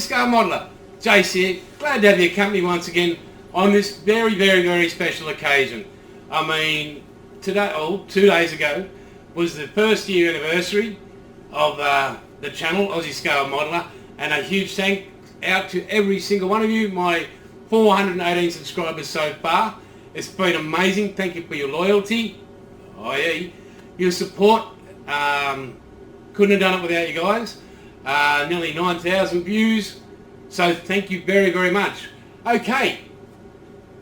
Aussie Scale Modeller, Jace here. Glad to have your company once again on this very, very, very special occasion. I mean, today, 2 days ago, was the first year anniversary of the channel, Aussie Scale Modeller, and a huge thank out to every single one of you, my 418 subscribers so far. It's been amazing. Thank you for your loyalty, i.e. your support. Couldn't have done it without you guys. Nearly 9,000 views, so thank you very, very much. Okay,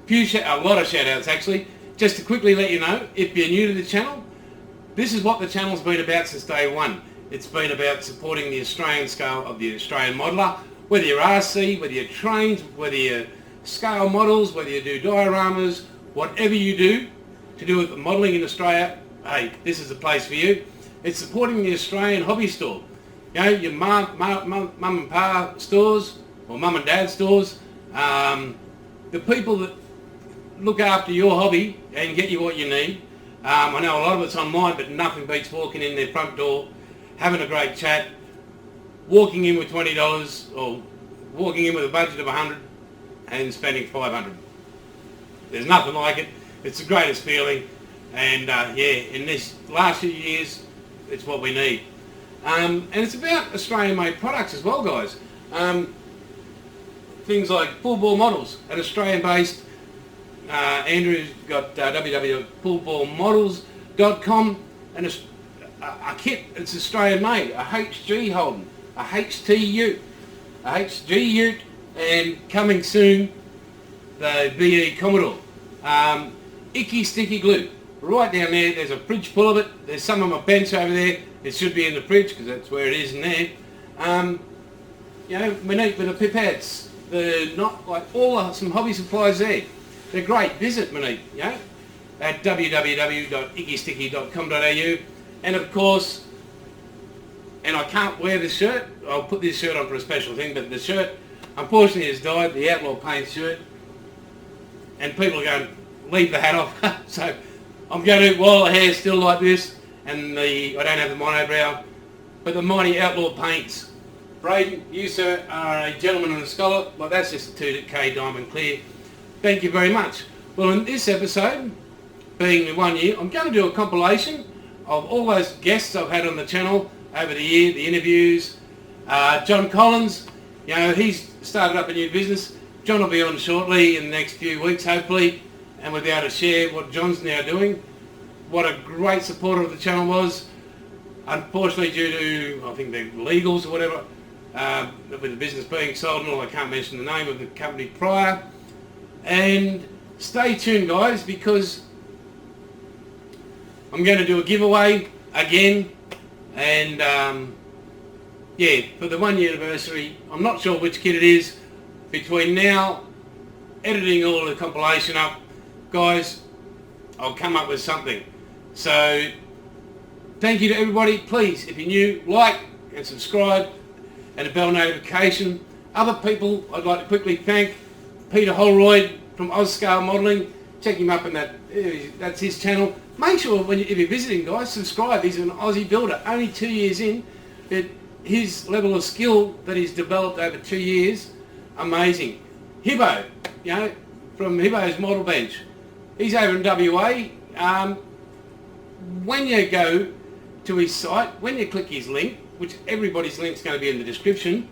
a lot of shout outs actually. Just to quickly let you know, if you're new to the channel, this is what the channel's been about since day one. It's been about supporting the Australian scale of the Australian modeller, whether you're RC, whether you're trained, whether you're scale models, whether you do dioramas, whatever you do to do with modelling in Australia, hey, this is the place for you. It's supporting the Australian hobby store. You know, your mum and pa stores, or mum and dad stores, the people that look after your hobby and get you what you need. I know a lot of it's online, but nothing beats walking in their front door, having a great chat, walking in with $20 or walking in with a budget of $100 and spending $500. There's nothing like it. It's the greatest feeling, and yeah, in this last few years, it's what we need. And it's about Australian-made products as well, guys. Things like full ball models, an Australian-based. Andrew's got www.fullballmodels.com, and a kit. It's Australian-made, a HG Holden, a HT Ute, a HG Ute, and coming soon, the BE Commodore. Icky sticky glue. Right down there, there's a fridge full of it. There's some on my bench over there. It should be in the fridge because that's where it is in there. You know, we need with the pipettes. They're not like some hobby supplies there. They're great. Visit Monique, you know, at www.ickysticky.com.au. And of course, and I can't wear this shirt. I'll put this shirt on for a special thing, but the shirt unfortunately has died, the Outlaw Paint shirt. And people are going, leave the hat off. So I'm going to, while the hair's still like this, and I don't have the monobrow, but the mighty Outlaw Paints. Braden, you sir are a gentleman and a scholar. Well, that's just a 2K diamond clear. Thank you very much. Well, in this episode, being the 1 year, I'm going to do a compilation of all those guests I've had on the channel over the year, the interviews. John Collins, you know, he's started up a new business. John will be on shortly in the next few weeks, hopefully, and we'll be able to share what John's now doing. What a great supporter of the channel was. Unfortunately, due to, I think, the legals or whatever, with the business being sold and all, I can't mention the name of the company prior. And stay tuned, guys, because I'm going to do a giveaway again. And, yeah, for the 1 year anniversary, I'm not sure which kit it is. Between now, editing all the compilation up, guys, I'll come up with something. So, thank you to everybody. Please, if you're new, like and subscribe and a bell notification. Other people I'd like to quickly thank. Peter Holroyd from Oz Scale Modelling. Check him up in that's his channel. Make sure if you're visiting, guys, subscribe. He's an Aussie builder. Only 2 years in, but his level of skill that he's developed over 2 years, amazing. Hibbo, you know, from Hibbo's Model Bench. He's over in WA. When you go to his site, when you click his link, which everybody's link's going to be in the description,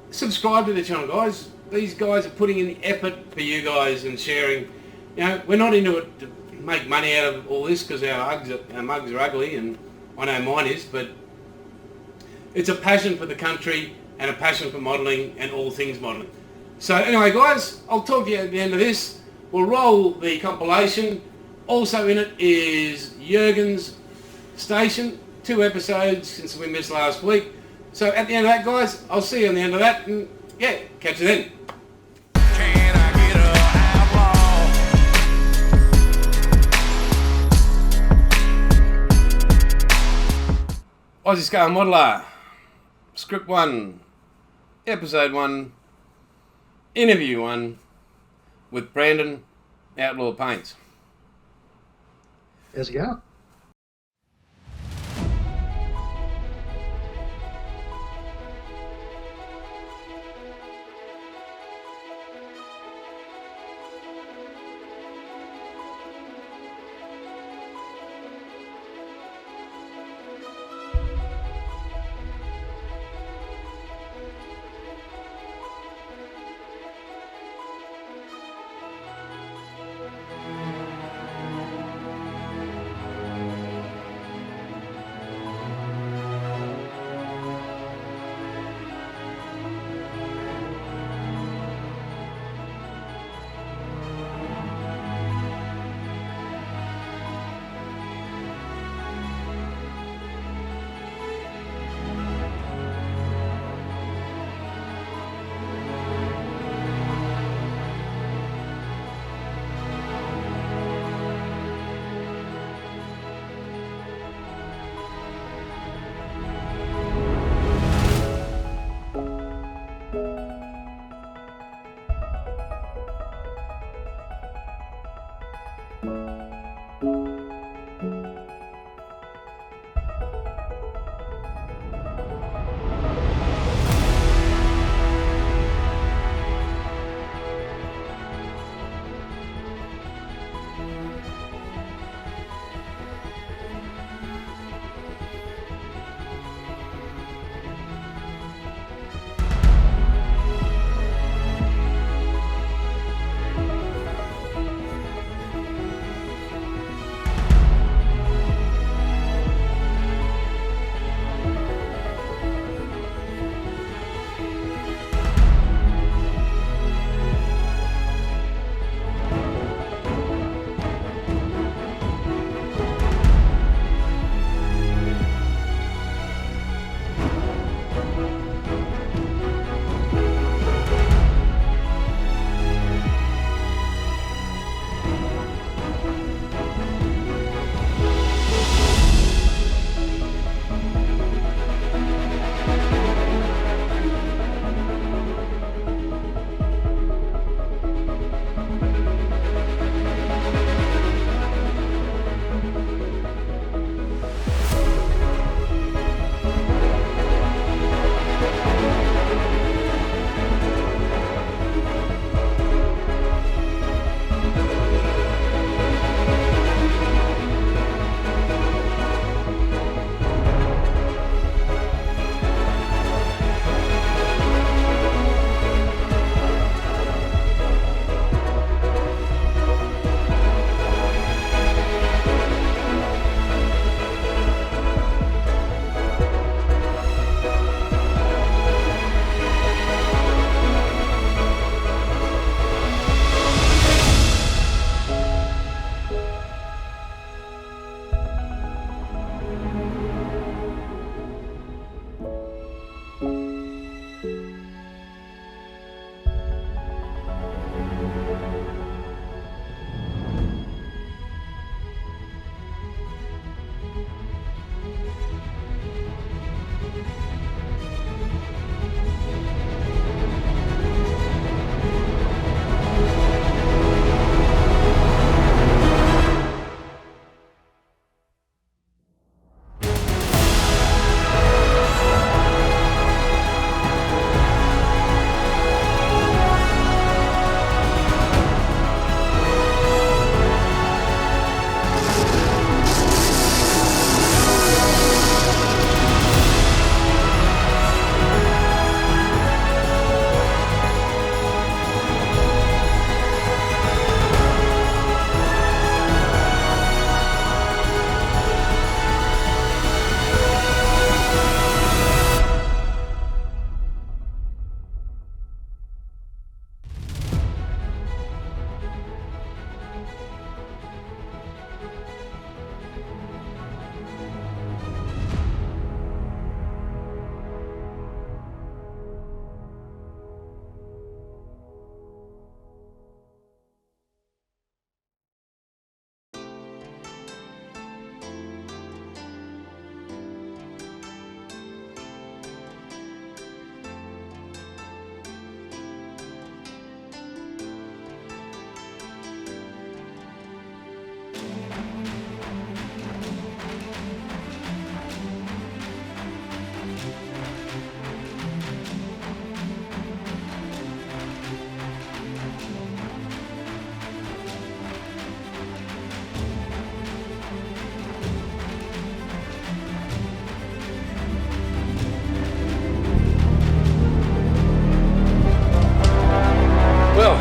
subscribe to the channel, guys. These guys are putting in the effort for you guys and sharing. You know, we're not into it to make money out of all this because our mugs are ugly, and I know mine is, but it's a passion for the country and a passion for modelling and all things modelling. So anyway, guys, I'll talk to you at the end of this. We'll roll the compilation. Also in it is Jürgen's Station, 2 episodes since we missed last week. So at the end of that, guys, I'll see you on the end of that, and yeah, catch you then. Can I get a outlaw? Aussie Scale Modeller, Script 1, Episode 1, Interview 1 with Brandon, Outlaw Paints. How's it going?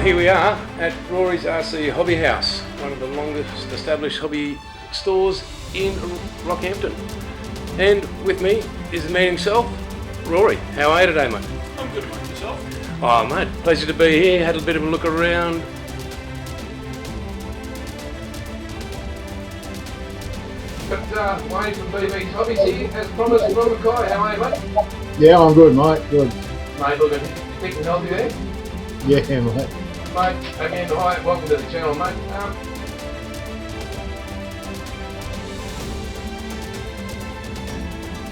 here we are at Rory's RC Hobby House, one of the longest established hobby stores in Rockhampton. And with me is the man himself, Rory. How are you today, mate? I'm good, mate. Yourself? Oh, mate, pleasure to be here. Had a bit of a look around. But Wayne from BB's Hobbies here, as promised. Robert Kai, how are you, mate? Yeah, I'm good, mate. Good. Mate, looking fit and healthy there. Yeah, mate. Mate, again, hi, welcome to the channel, mate.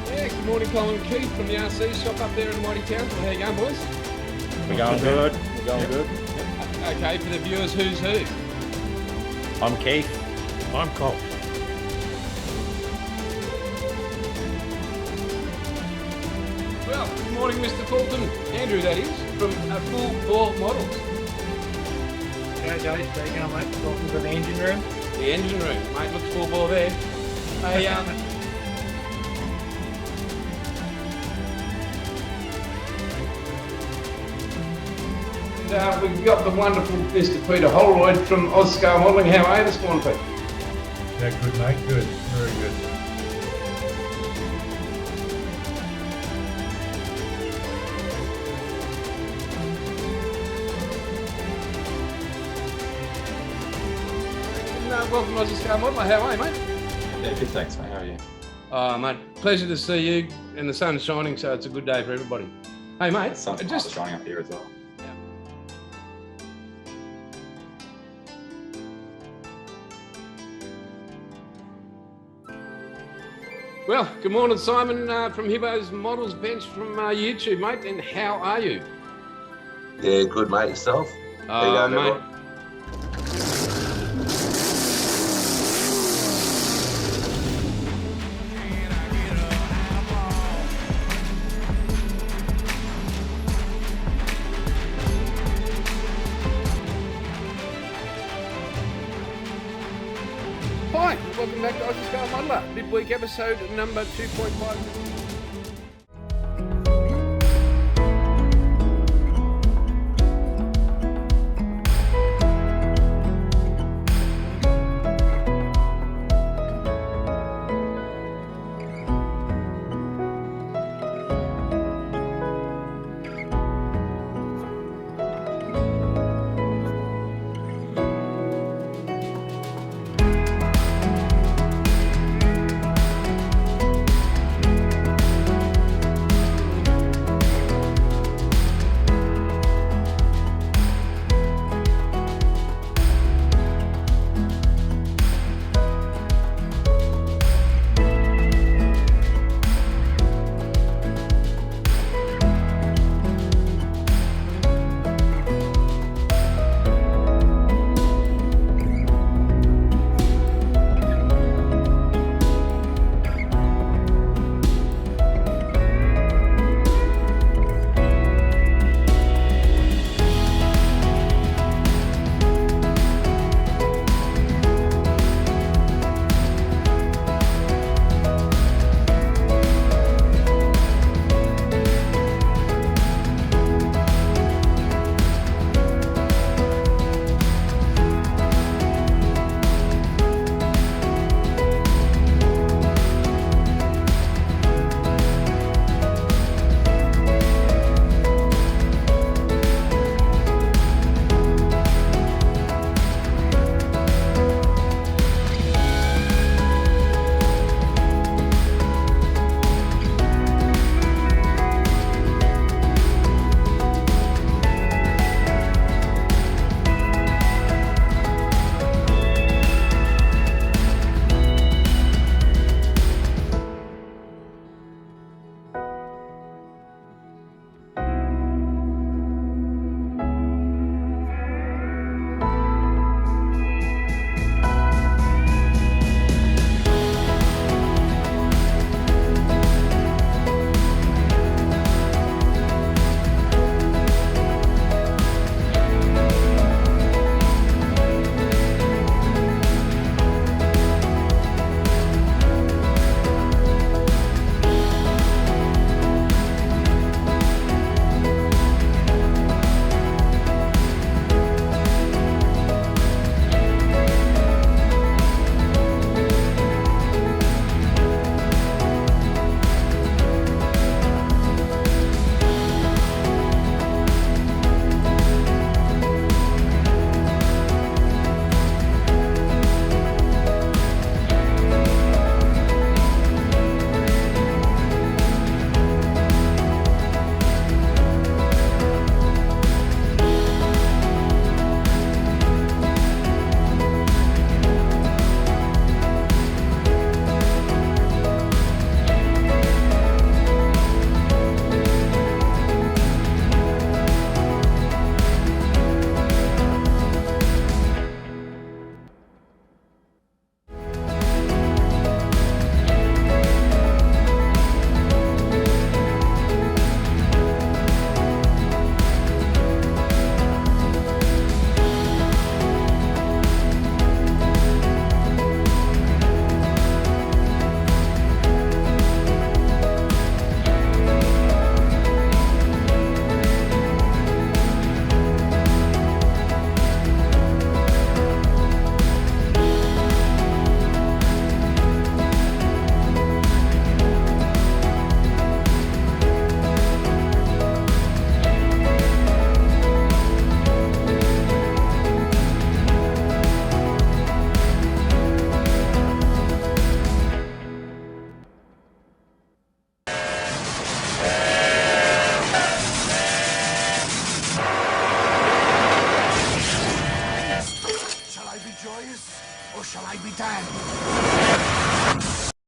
Yeah, good morning, Colin Keith from the RC shop up there in Mighty Townsville. How you going, boys? We're going good. We're going good. Okay, for the viewers, who's who? I'm Keith. I'm Colt. Well, good morning, Mr. Fulton. Andrew, that is, from Full Bore Models. Joe, speaking, mate. Welcome to the engine room. The engine room, mate, looks full bore there. Hey, we've got the wonderful Mr. Peter Holroyd from Oscar Modelling. How are you this morning, Pete? Yeah, good, mate. Good. Very good. Welcome to Oscar Modeller. How are you, mate? Yeah, good, thanks, mate. How are you? Mate, pleasure to see you. And the sun's shining, so it's a good day for everybody. Hey, mate, The sun's just shining up here as well. Well, good morning, Simon from Hibbo's Models Bench from YouTube, mate. And how are you? Yeah, good, mate. Yourself? How you going, Mate. everyone? Hi, welcome back to Oscar Modeller, midweek episode number 2.5.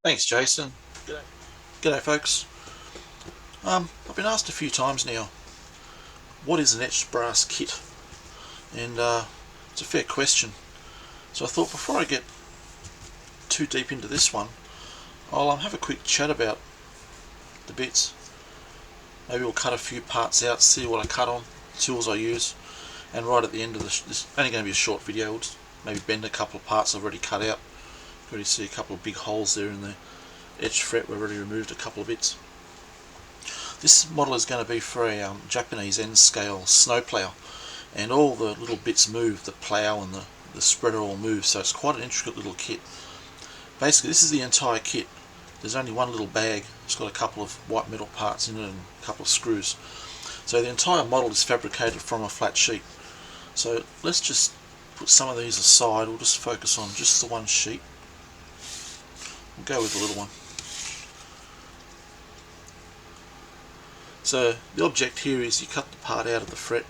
Thanks, Jason. G'day folks. I've been asked a few times now, what is an etched brass kit? And it's a fair question. So I thought before I get too deep into this one, I'll have a quick chat about the bits. Maybe we'll cut a few parts out, see what I cut on, the tools I use, and right at the end of this only going to be a short video, we'll just maybe bend a couple of parts I've already cut out. You can already see a couple of big holes there in the etched fret. We've already removed a couple of bits. This model is going to be for a Japanese N-scale snowplow, and all the little bits move, the plow and the spreader all move, so it's quite an intricate little kit. Basically this is the entire kit. There's only one little bag, it's got a couple of white metal parts in it and a couple of screws. So the entire model is fabricated from a flat sheet. So let's just put some of these aside, we'll just focus on just the one sheet. We'll go with the little one. So the object here is you cut the part out of the fret.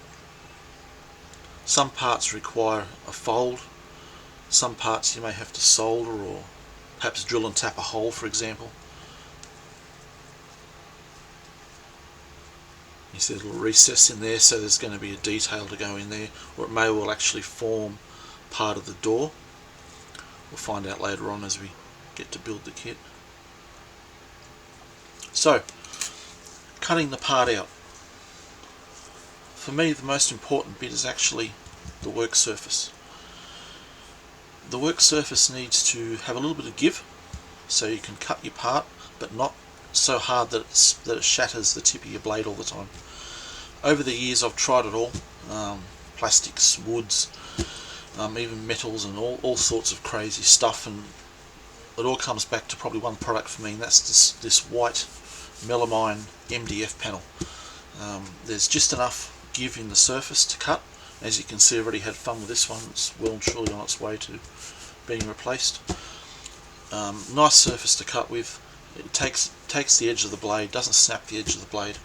Some parts require a fold, some parts you may have to solder or perhaps drill and tap a hole, for example. You see a little recess in there, so there's going to be a detail to go in there, or it may well actually form part of the door. We'll find out later on as we get to build the kit. So, cutting the part out. For me, the most important bit is actually the work surface. The work surface needs to have a little bit of give, so you can cut your part, but not so hard that it shatters the tip of your blade all the time. Over the years I've tried it all, plastics, woods, even metals and all sorts of crazy stuff, and it all comes back to probably one product for me, and that's this white melamine MDF panel. There's just enough give in the surface to cut. As you can see, I've already had fun with this one. It's well and truly on its way to being replaced. Nice surface to cut with. It takes the edge of the blade, doesn't snap the edge of the blade.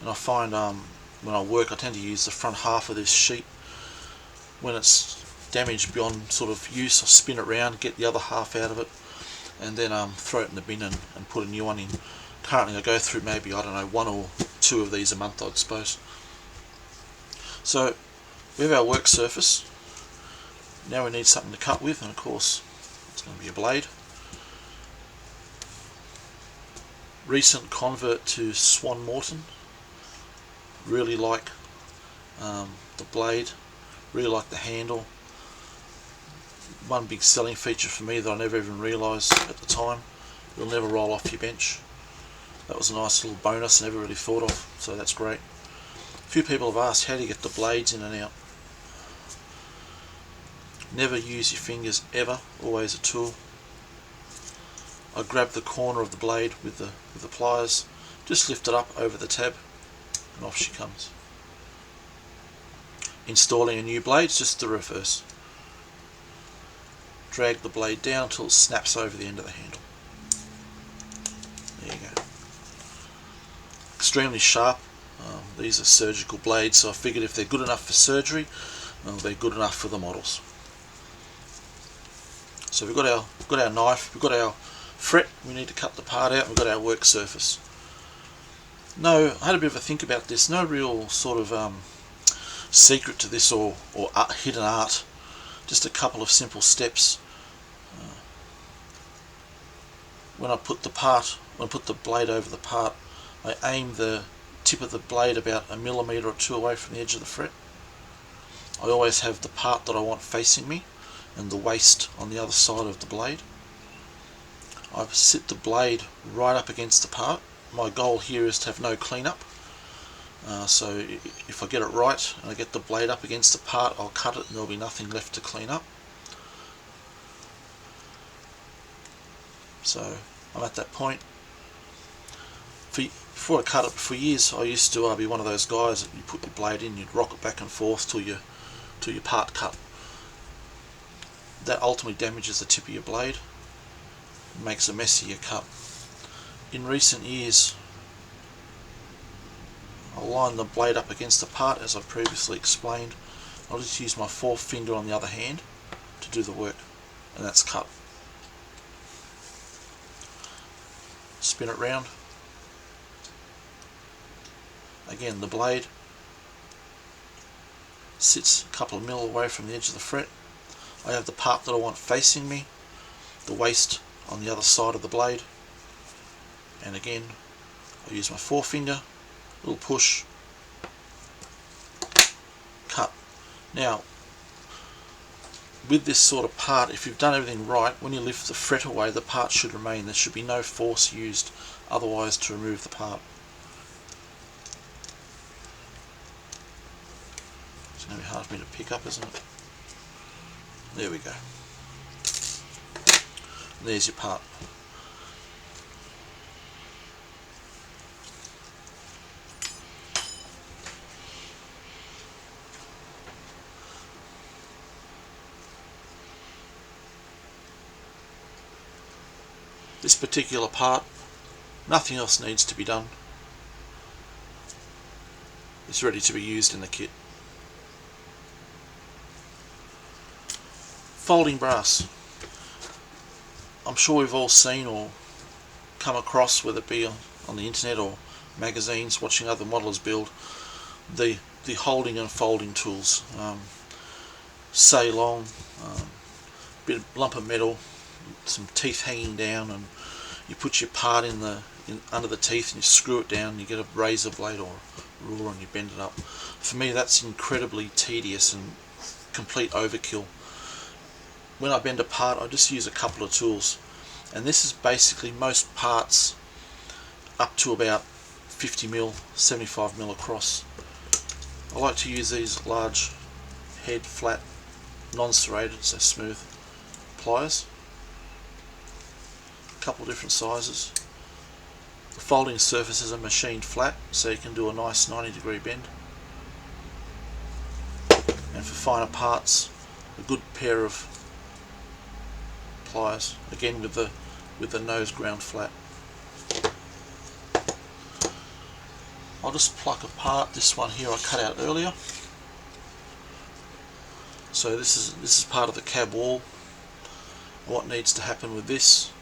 And I find when I work, I tend to use the front half of this sheet. When it's damaged beyond sort of use, I spin it round, get the other half out of it, and then throw it in the bin and put a new one in. Currently I go through maybe, I don't know, 1 or 2 of these a month, I'd suppose. So we have our work surface. Now we need something to cut with, and of course it's going to be a blade. Recent convert to Swan Morton. Really like the blade, really like the handle. One big selling feature for me that I never even realised at the time, it'll never roll off your bench. That was a nice little bonus I never really thought of, so that's great. A few people have asked how do you get the blades in and out. Never use your fingers ever, always a tool. I grab the corner of the blade with the pliers, just lift it up over the tab and off she comes. Installing a new blade is just the reverse. Drag the blade down until it snaps over the end of the handle. There you go. Extremely sharp. These are surgical blades, so I figured if they're good enough for surgery, well, they're good enough for the models. So we've got our knife, we've got our fret, we need to cut the part out, we've got our work surface. No, I had a bit of a think about this, no real sort of secret to this or hidden art, just a couple of simple steps. When I put the blade over the part, I aim the tip of the blade about 1 millimetre or 2 away from the edge of the fret. I always have the part that I want facing me and the waste on the other side of the blade. I sit the blade right up against the part. My goal here is to have no cleanup. So if I get it right and I get the blade up against the part, I'll cut it and there'll be nothing left to clean up. So I'm at that point. Before I cut it, for years I used to be one of those guys that you put your blade in, you'd rock it back and forth till your part cut. That ultimately damages the tip of your blade, makes a mess of your cut. In recent years, I'll line the blade up against the part as I previously explained. I'll just use my forefinger on the other hand to do the work, and that's cut. spin it round. Again, the blade sits a couple of mil away from the edge of the fret. I have the part that I want facing me, the waste on the other side of the blade, and again I use my forefinger, little push, cut. Now with this sort of part, if you've done everything right, when you lift the fret away, the part should remain. There should be no force used otherwise to remove the part. It's going to be hard for me to pick up, isn't it? There we go. There's your part. This particular part, nothing else needs to be done. It's ready to be used in the kit. Folding brass. I'm sure we've all seen or come across, whether it be on the internet or magazines, watching other modelers build, the holding and folding tools. Say long, bit of lump of metal, some teeth hanging down, and you put your part in under the teeth and you screw it down and you get a razor blade or a ruler and you bend it up. For me, that's incredibly tedious and complete overkill. When I bend a part, I just use a couple of tools, and this is basically most parts up to about 50 mil, 75 mil across. I like to use these large head, flat, non-serrated, so smooth pliers. A couple of different sizes. The folding surfaces are machined flat, so you can do a nice 90-degree bend. And for finer parts, a good pair of pliers, again with the nose ground flat. I'll just pluck apart this one here I cut out earlier. So this is part of the cab wall. What needs to happen with this?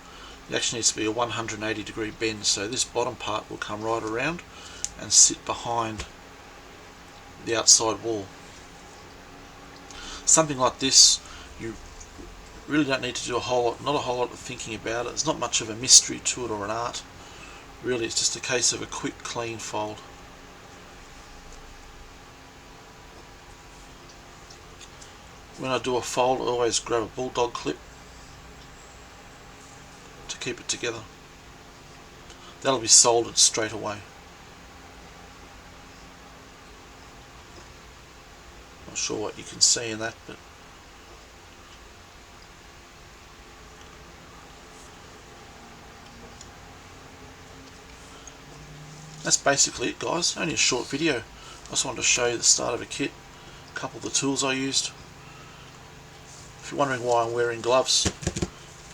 It actually needs to be a 180-degree bend, so this bottom part will come right around and sit behind the outside wall. Something like this, you really don't need to do not a whole lot of thinking about it. There's not much of a mystery to it or an art. Really, it's just a case of a quick, clean fold. When I do a fold, I always grab a bulldog clip to keep it together. That'll be soldered straight away. Not sure what you can see in that, but that's basically it, guys. Only a short video. I just wanted to show you the start of a kit, a couple of the tools I used. If you're wondering why I'm wearing gloves,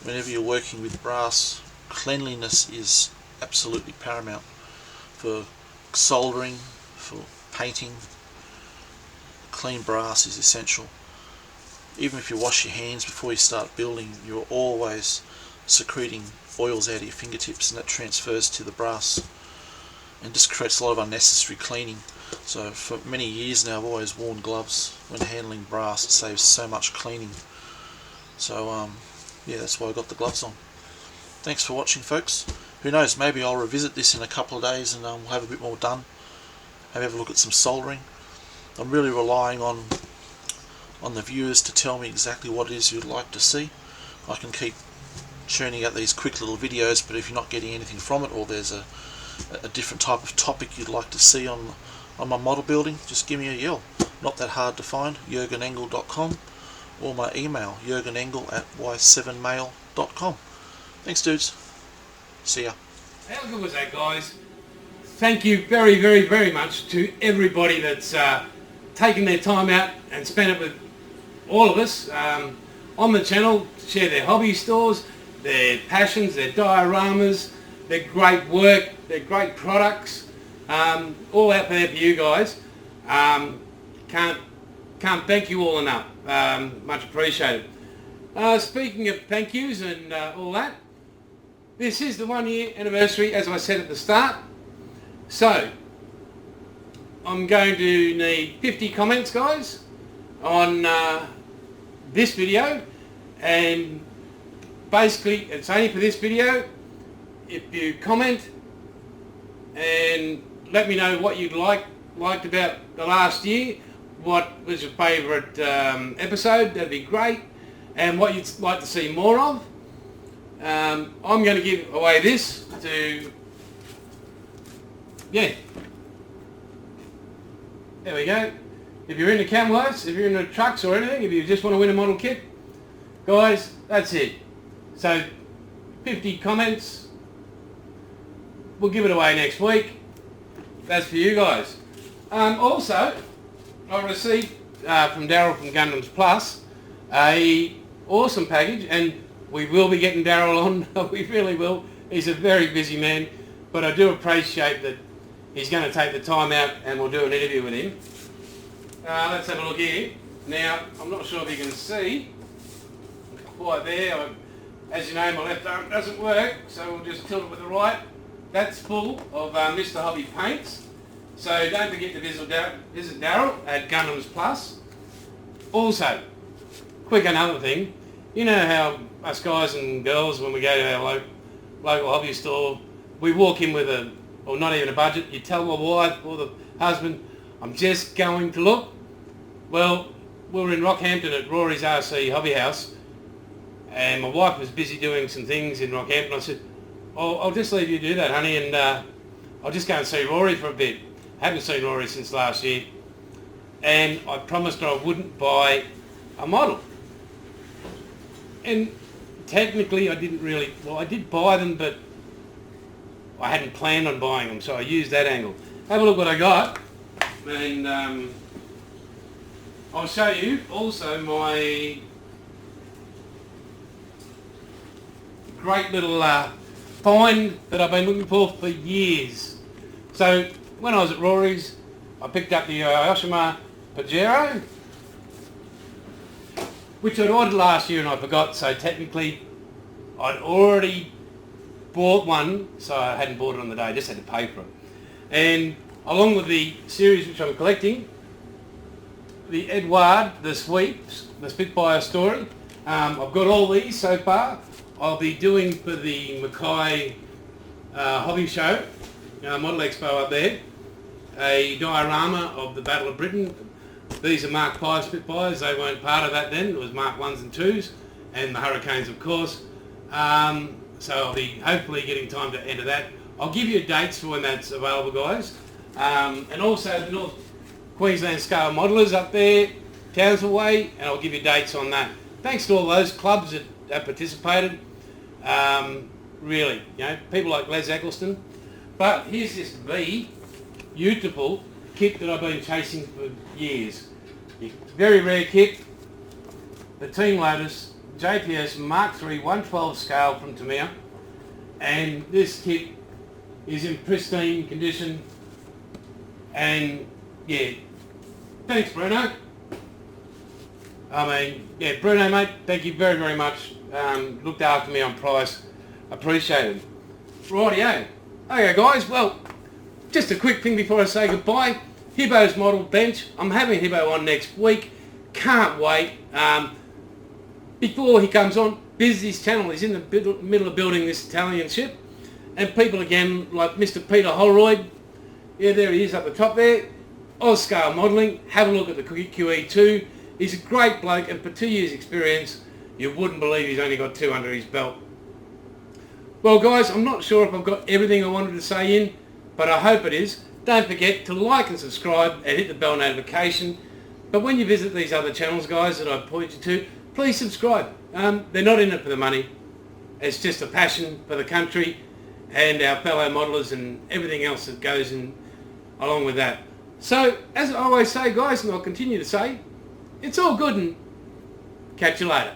whenever you're working with brass, cleanliness is absolutely paramount. For soldering, for painting, clean brass is essential. Even if you wash your hands before you start building, you're always secreting oils out of your fingertips, and that transfers to the brass and just creates a lot of unnecessary cleaning. So for many years now I've always worn gloves when handling brass. It saves so much cleaning. So yeah, that's why I got the gloves on. Thanks for watching, folks. Who knows, maybe I'll revisit this in a couple of days and we'll have a bit more done. Have a look at some soldering. I'm really relying on the viewers to tell me exactly what it is you'd like to see. I can keep churning out these quick little videos, but if you're not getting anything from it, or there's a different type of topic you'd like to see on my model building, just give me a yell. Not that hard to find. jurgenengel.com, or my email, jurgenengel@y7mail.com. Thanks, dudes. See ya. How good was that, guys? Thank you very, very, very much to everybody that's taken their time out and spent it with all of us on the channel to share their hobby stores, their passions, their dioramas, their great work, their great products, all out there for you guys. Can't thank you all enough. Much appreciated. Speaking of thank yous and all that, this is the 1 year anniversary, as I said at the start. So, I'm going to need 50 comments, guys, on this video. And basically, it's only for this video. If you comment and let me know what you'd liked about the last year, what was your favourite episode, that'd be great, and what you'd like to see more of. I'm going to give away this to, yeah, there we go. If you're into camos, if you're into trucks or anything, if you just want to win a model kit, guys, that's it. So 50 comments, we'll give it away next week. That's for you guys. Also, I received from Daryl from Gundams Plus a awesome package, and we will be getting Daryl on. We really will. He's a very busy man, but I do appreciate that he's going to take the time out and we'll do an interview with him. Let's have a look here. Now, I'm not sure if you can see quite there. As you know, my left arm doesn't work, so we'll just tilt it with the right. That's full of Mr. Hobby paints. So don't forget to visit Daryl at Gundams Plus. Also, quick another thing, you know how us guys and girls, when we go to our local hobby store, we walk in with or not even a budget. You tell my wife or the husband, I'm just going to look. Well, we were in Rockhampton at Rory's RC Hobby House, and my wife was busy doing some things in Rockhampton. I said, I'll just leave you do that, honey, and I'll just go and see Rory for a bit. Haven't seen Rory since last year, and I promised her I wouldn't buy a model. And technically I didn't really, well, I did buy them, but I hadn't planned on buying them, so I used that angle. Have a look what I got, and I'll show you also my great little find that I've been looking for years. So when I was at Rory's, I picked up the Yoshima Pajero, which I'd ordered last year and I forgot, so technically I'd already bought one, so I hadn't bought it on the day, I just had to pay for it. And along with the series which I'm collecting, the Edward, the Sweeps, the Spitfire story, I've got all these so far. I'll be doing for the Mackay Hobby Show, Model Expo up there, a diorama of the Battle of Britain. These are Mark V Spitfires, they weren't part of that then, it was Mark 1s and 2s, and the Hurricanes of course. So I'll be hopefully getting time to enter that. I'll give you dates for when that's available, guys. And also the North Queensland Scale Modelers up there, Townsville Way, and I'll give you dates on that. Thanks to all those clubs that have participated. Really, you know, people like Les Eccleston. But here's this beautiful kit that I've been chasing for years. Very rare kit. The Team Lotus JPS Mark III 112 scale from Tamiya. And this kit is in pristine condition. And yeah, thanks Bruno. I mean, yeah, Bruno mate, thank you very, very much. Looked after me on price. Appreciated. Rightio. Okay guys, well, just a quick thing before I say goodbye. Hibbo's model bench. I'm having Hibbo on next week. Can't wait. Before he comes on, visit his channel. He's in the middle of building this Italian ship. And people again like Mr. Peter Holroyd. Yeah, there he is up the top there. Oz Scale Modelling. Have a look at the QE2. He's a great bloke, and for 2 years experience, you wouldn't believe he's only got 2 under his belt. Well guys, I'm not sure if I've got everything I wanted to say in, but I hope it is. Don't forget to like and subscribe and hit the bell notification. But when you visit these other channels, guys, that I point you to, please subscribe. They're not in it for the money. It's just a passion for the country and our fellow modelers and everything else that goes in along with that. So, as I always say, guys, and I'll continue to say, it's all good, and catch you later.